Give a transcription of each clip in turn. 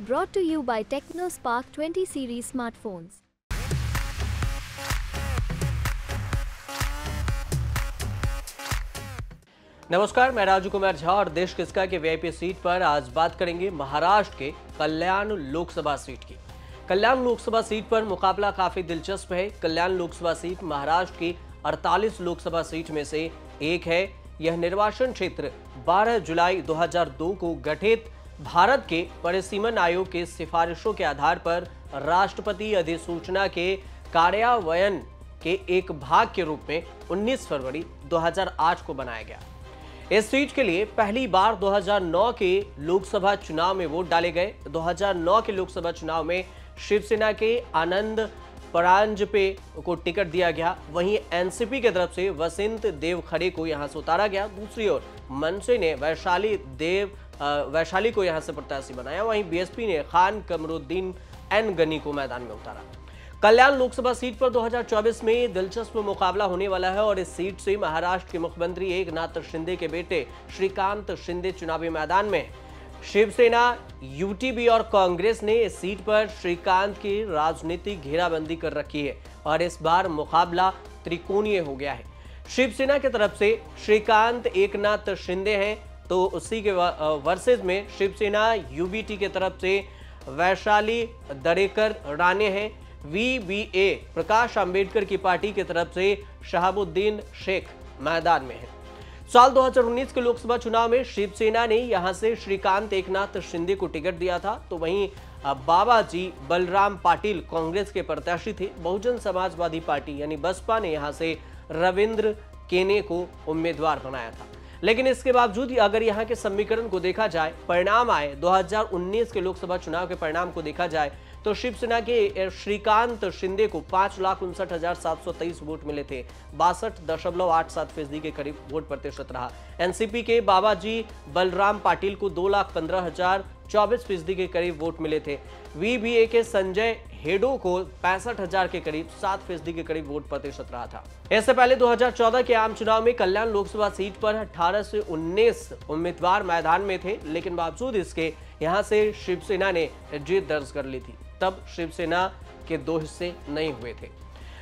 Brought to you by TechnoSpark 20 series smartphones. नमस्कार, मैं राजू कुमार झा और देश किसका के वीआईपी सीट पर आज बात करेंगे महाराष्ट्र के कल्याण लोकसभा सीट की। कल्याण लोकसभा सीट पर मुकाबला काफी दिलचस्प है। कल्याण लोकसभा सीट महाराष्ट्र की 48 लोकसभा सीट में से एक है। यह निर्वाचन क्षेत्र 12 जुलाई 2002 को गठित भारत के परिसीमन आयोग के सिफारिशों के आधार पर राष्ट्रपति अधिसूचना के कार्यान्वयन के एक भाग के रूप में 19 फरवरी 2008 को बनाया गया। इस सीट के लिए पहली बार 2009 के लोकसभा चुनाव में वोट डाले गए। 2009 के लोकसभा चुनाव में शिवसेना के आनंद परांजपे को टिकट दिया गया। वहीं एनसीपी की तरफ से वसंत देवखरे को यहां से उतारा गया। दूसरी ओर मनसे ने वैशाली को यहां से प्रत्याशी बनाया। वहीं बीएसपी ने खान कमरुद्दीन एन गनी को मैदान में उतारा। कल्याण लोकसभा सीट पर 2024 में दिलचस्प मुकाबला होने वाला है और इस सीट से महाराष्ट्र के मुख्यमंत्री एकनाथ शिंदे के बेटे श्रीकांत शिंदे चुनावी मैदान में हैं। शिवसेना, यूटीबी और कांग्रेस ने इस सीट पर श्रीकांत की राजनीतिक घेराबंदी कर रखी है और इस बार मुकाबला त्रिकोणीय हो गया है। शिवसेना की तरफ से श्रीकांत एकनाथ शिंदे हैं, तो उसी के वर्सेज में शिवसेना यूबीटी की तरफ से वैशाली दरेकर राणे हैं। वीबीए प्रकाश अंबेडकर की पार्टी की तरफ से शहाबुद्दीन शेख मैदान में है। साल 2019 के लोकसभा चुनाव में शिवसेना ने यहां से श्रीकांत एकनाथ शिंदे को टिकट दिया था, तो वहीं बाबाजी बलराम पाटिल कांग्रेस के प्रत्याशी थे। बहुजन समाजवादी पार्टी यानी बसपा ने यहां से रविंद्र केने को उम्मीदवार बनाया था। लेकिन इसके बावजूद अगर यहाँ के समीकरण को देखा जाए, परिणाम आए 2019 के लोकसभा चुनाव के परिणाम को देखा जाए तो शिवसेना के श्रीकांत शिंदे को 5,59,723 वोट मिले थे। 62.87% के करीब वोट प्रतिशत रहा। एनसीपी के बाबाजी बलराम पाटिल को 2,15,024% के करीब वोट मिले थे। वीबीए के संजय हेडो को 65,000 के करीब 7% के करीब वोट प्रतिशत रहा था। इससे पहले 2014 के आम चुनाव में कल्याण लोकसभा सीट पर 18 से 19 उम्मीदवार मैदान में थे, लेकिन बावजूद इसके यहां से शिवसेना ने जीत दर्ज कर ली थी। तब शिवसेना के 2 हिस्से नहीं हुए थे।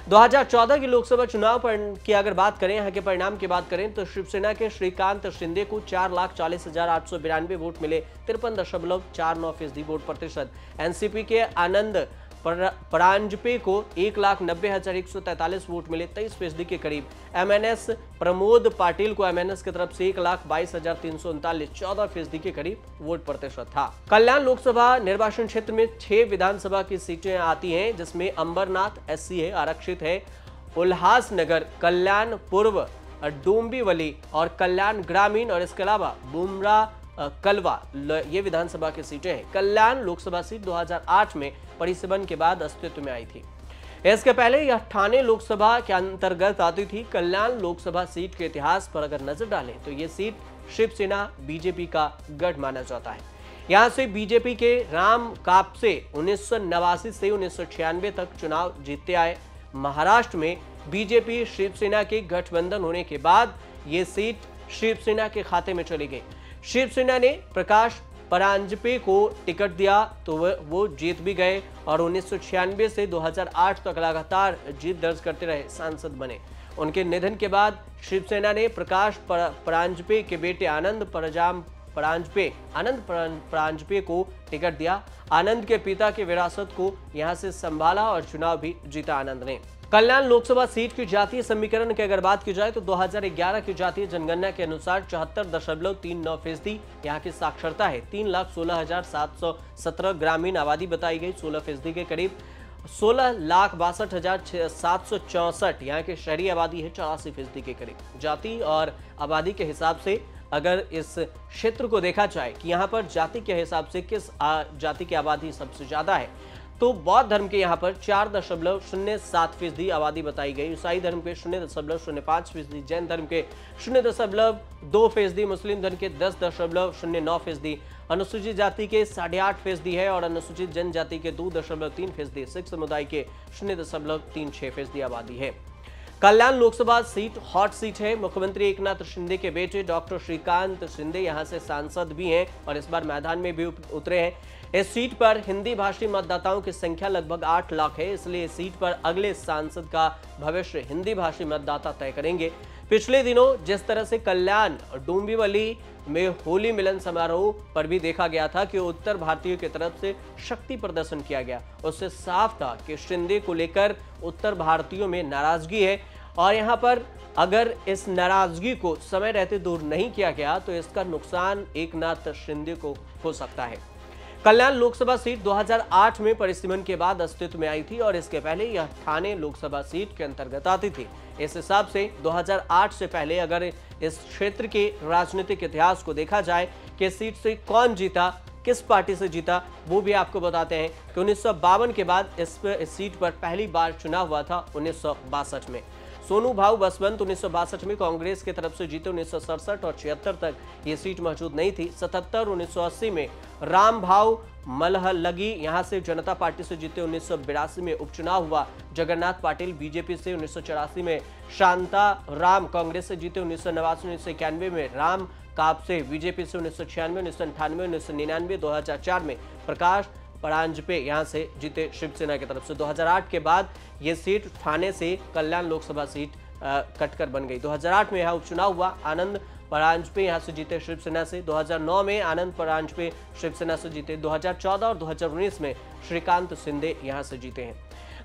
2014 के लोकसभा चुनाव की अगर बात करें, यहाँ के परिणाम की बात करें तो शिवसेना के श्रीकांत शिंदे को 4,40,892 वोट मिले, 53.49% वोट प्रतिशत। एनसीपी के आनंद परांजपे को 1,90,143 वोट मिले, 23% के करीब। एमएनएस प्रमोद पाटिल को एमएनएस की तरफ से 1,22,339, 14% के करीब वोट प्रतिशत था। कल्याण लोकसभा निर्वाचन क्षेत्र में 6 विधानसभा की सीटें आती हैं, जिसमें अंबरनाथ एससी है, आरक्षित है। उल्लासनगर, कल्याण पूर्व, डोंबिवली और कल्याण ग्रामीण और इसके अलावा बुमरा कलवा ये विधानसभा की सीटें हैं। कल्याण लोकसभा सीट 2008 में परिसीमन के बाद अस्तित्व में आई थी। इसके पहले यह ठाणे लोकसभा के अंतर्गत आती थी। कल्याण लोकसभा सीट के इतिहास पर अगर नजर डालें तो ये सीट शिवसेना बीजेपी का गढ़ माना जाता है। यहां से बीजेपी के राम कापसे 1989 से 1996 तक चुनाव जीतते आए। महाराष्ट्र में बीजेपी शिवसेना के गठबंधन होने के बाद ये सीट शिवसेना के खाते में चली गई। शिवसेना ने प्रकाश परांजपे को टिकट दिया तो वो जीत भी गए और 1996 से 2008 तक लगातार जीत दर्ज करते रहे, सांसद बने। उनके निधन के बाद शिवसेना ने प्रकाश परांजपे के बेटे आनंद परांजपे को टिकट दिया। आनंद के पिता की विरासत को यहां से संभाला और चुनाव भी जीता आनंद ने। कल्याण लोकसभा सीट की जातीय समीकरण की अगर बात की जाए तो 2011 की जातीय जनगणना के अनुसार 74.39% यहाँ की साक्षरता है। 3,16,717 ग्रामीण आबादी बताई गई, 16% के करीब। 16,62,764 यहाँ की शहरी आबादी है, 84% के करीब। जाति और आबादी के हिसाब से अगर इस क्षेत्र को देखा जाए कि यहाँ पर जाति के हिसाब से किस जाति की आबादी सबसे ज्यादा है, तो बौद्ध धर्म के यहाँ पर 4.07% आबादी बताई गई। ईसाई धर्म के 0.05%, जैन धर्म के 0.2%, मुस्लिम धर्म के 10.09%, अनुसूचित जाति के 8.5% है और अनुसूचित जनजाति के 2.3%, सिख समुदाय के 0.36% आबादी है। कल्याण लोकसभा सीट हॉट सीट है। मुख्यमंत्री एकनाथ शिंदे के बेटे डॉक्टर श्रीकांत शिंदे यहां से सांसद भी हैं और इस बार मैदान में भी उतरे हैं। इस सीट पर हिंदी भाषी मतदाताओं की संख्या लगभग 8 लाख है, इसलिए इस सीट पर अगले सांसद का भविष्य हिंदी भाषी मतदाता तय करेंगे। पिछले दिनों जिस तरह से कल्याण डोंबिवली में होली मिलन समारोह पर भी देखा गया था कि उत्तर भारतीयों की तरफ से शक्ति प्रदर्शन किया गया, उससे साफ था कि शिंदे को लेकर उत्तर भारतीयों में नाराजगी है और यहाँ पर अगर इस नाराजगी को समय रहते दूर नहीं किया गया तो इसका नुकसान एकनाथ शिंदे को हो सकता है। कल्याण लोकसभा सीट 2008 में परिसीमन के बाद अस्तित्व में आई थी और इसके पहले यह ठाणे लोकसभा सीट के अंतर्गत आती थी। इस हिसाब से 2008 से पहले अगर इस क्षेत्र के राजनीतिक इतिहास को देखा जाए कि सीट से कौन जीता, किस पार्टी से जीता, वो भी आपको बताते हैं कि 1952 के बाद इस सीट पर पहली बार चुनाव हुआ था 1962 में। सोनू भाऊ बसवंत 1962 में कांग्रेस की तरफ से जीते। 1967 और 76 तक ये सीट मौजूद नहीं थी। 77 1980 में राम भाव मलहलगी यहां से जनता पार्टी से जीते। 1982 में उपचुनाव हुआ। जगन्नाथ पाटिल बीजेपी से। 1984 में शांता राम कांग्रेस से जीते। 1989 1991 में राम कापसे बीजेपी से। 1996 1998 1999 2004 में प्रकाश परांजपे यहां से जीते शिवसेना की तरफ से। 2008 के बाद ये सीट ठाणे से कल्याण लोकसभा सीट कटकर बन गई। 2008 में यहां उपचुनाव हुआ। आनंद परांजपे यहां से जीते शिवसेना से। 2009 में आनंद परांजपे शिवसेना से जीते। 2014 और 2019 में श्रीकांत शिंदे यहां से जीते हैं।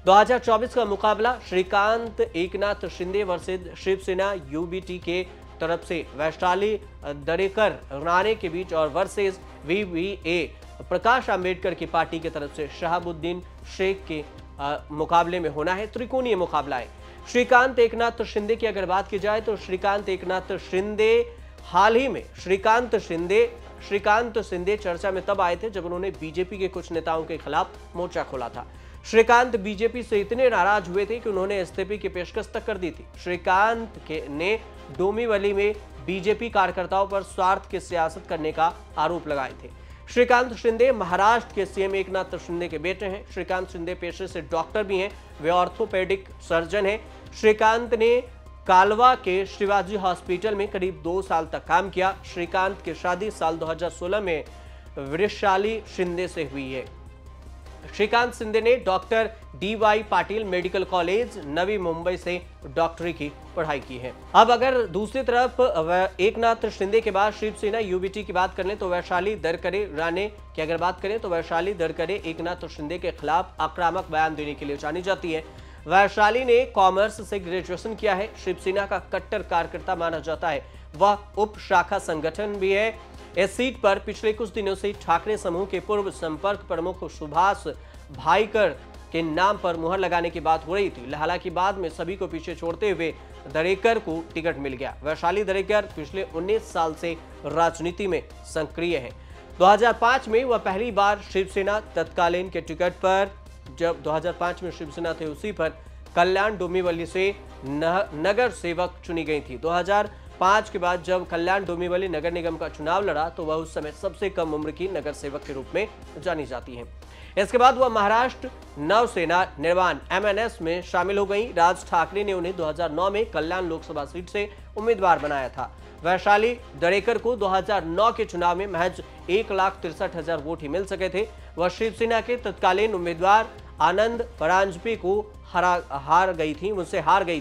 2024 का मुकाबला श्रीकांत एकनाथ शिंदे वर्सेज शिवसेना यूबीटी के तरफ से वैशाली दरेकर राणे के बीच और वर्सेज वीवीए प्रकाश आंबेडकर की पार्टी की तरफ से शहाबुद्दीन शेख के मुकाबले में होना है। त्रिकोणीय मुकाबला है। श्रीकांत एकनाथ शिंदे की अगर बात की जाए तो श्रीकांत एकनाथ शिंदे हाल ही में श्रीकांत शिंदे चर्चा में तब आए थे जब उन्होंने बीजेपी के कुछ नेताओं के खिलाफ मोर्चा खोला था। श्रीकांत बीजेपी से इतने नाराज हुए थे कि उन्होंने इस्तीफे की पेशकश तक कर दी थी। श्रीकांत ने डोंबिवली में बीजेपी कार्यकर्ताओं पर स्वार्थ की सियासत करने का आरोप लगाए थे। श्रीकांत शिंदे महाराष्ट्र के सीएम एकनाथ शिंदे के बेटे हैं। श्रीकांत शिंदे पेशे से डॉक्टर भी हैं। वे ऑर्थोपेडिक सर्जन हैं। श्रीकांत ने कालवा के शिवाजी हॉस्पिटल में करीब 2 साल तक काम किया। श्रीकांत की शादी साल 2016 में वृषाली शिंदे से हुई है। श्रीकांत शिंदे ने doctor DY Patil medical college Navi Mumbai से डॉक्टरी की पढ़ाई की है। अब अगर दूसरी तरफ एकनाथ शिंदे के बाद शिवसेना यूबीटी की बात करें तो वैशाली दरकरे राणे की अगर बात करें तो वैशाली दरकरे एकनाथ शिंदे के खिलाफ आक्रामक बयान देने के लिए जानी जाती है। वैशाली ने कॉमर्स से ग्रेजुएशन किया है। शिवसेना का कट्टर कार्यकर्ता माना जाता है। वह उप शाखा संगठन भी है। इस सीट पर पिछले कुछ दिनों से ठाकरे समूह के पूर्व संपर्क प्रमुख सुभाष भाईकर के नाम पर मुहर लगाने की बात हो रही थी। हालांकि बाद में सभी को पीछे छोड़ते हुए दरेकर को टिकट मिल गया। वैशाली दरेकर पिछले 19 साल से राजनीति में सक्रिय है। 2005 में वह पहली बार शिवसेना तत्कालीन के टिकट पर, जब 2005 में शिवसेना थे उसी पर कल्याण डोंबिवली से नगर सेवक चुनी गई थी। 2005 के बाद जब कल्याण डोंबिवली नगर निगम का चुनाव लड़ा तो वह उस समय सबसे कम उम्र की नगर सेवक के रूप में जानी जाती हैं। इसके बाद वह महाराष्ट्र नवसेना निर्माण MNS में शामिल हो गई। राज ठाकरे ने उन्हें 2009 में कल्याण लोकसभा सीट से उम्मीदवार बनाया था। वैशाली दरेकर को 2009 के चुनाव में महज 1,63,000 वोट ही मिल सके थे। वह शिवसेना के तत्कालीन उम्मीदवार आनंद परांजपे को हार गई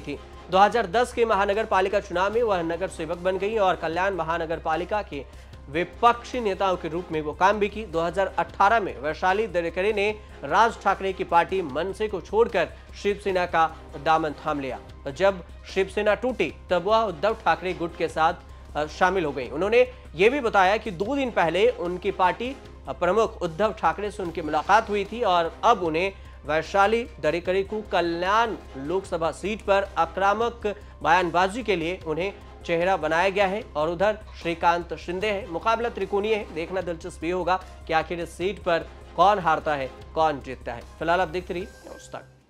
थी। 2010 के महानगर पालिका चुनाव में वह नगर सेवक बन गई और कल्याण महानगर पालिका के विपक्षी नेताओं के रूप में वो काम भी की। 2018 में वैशाली दरेकर ने राज ठाकरे की पार्टी मनसे को छोड़कर शिवसेना का दामन थाम लिया। जब शिवसेना टूटी तब वह उद्धव ठाकरे गुट के साथ शामिल हो गई। उन्होंने ये भी बताया कि 2 दिन पहले उनकी पार्टी प्रमुख उद्धव ठाकरे से उनकी मुलाकात हुई थी और अब उन्हें वैशाली दरेकर को कल्याण लोकसभा सीट पर आक्रामक बयानबाजी के लिए उन्हें चेहरा बनाया गया है और उधर श्रीकांत शिंदे है। मुकाबला त्रिकोणीय है। देखना दिलचस्प होगा कि आखिर इस सीट पर कौन हारता है, कौन जीतता है। फिलहाल आप देखते रहिए न्यूज़ तक।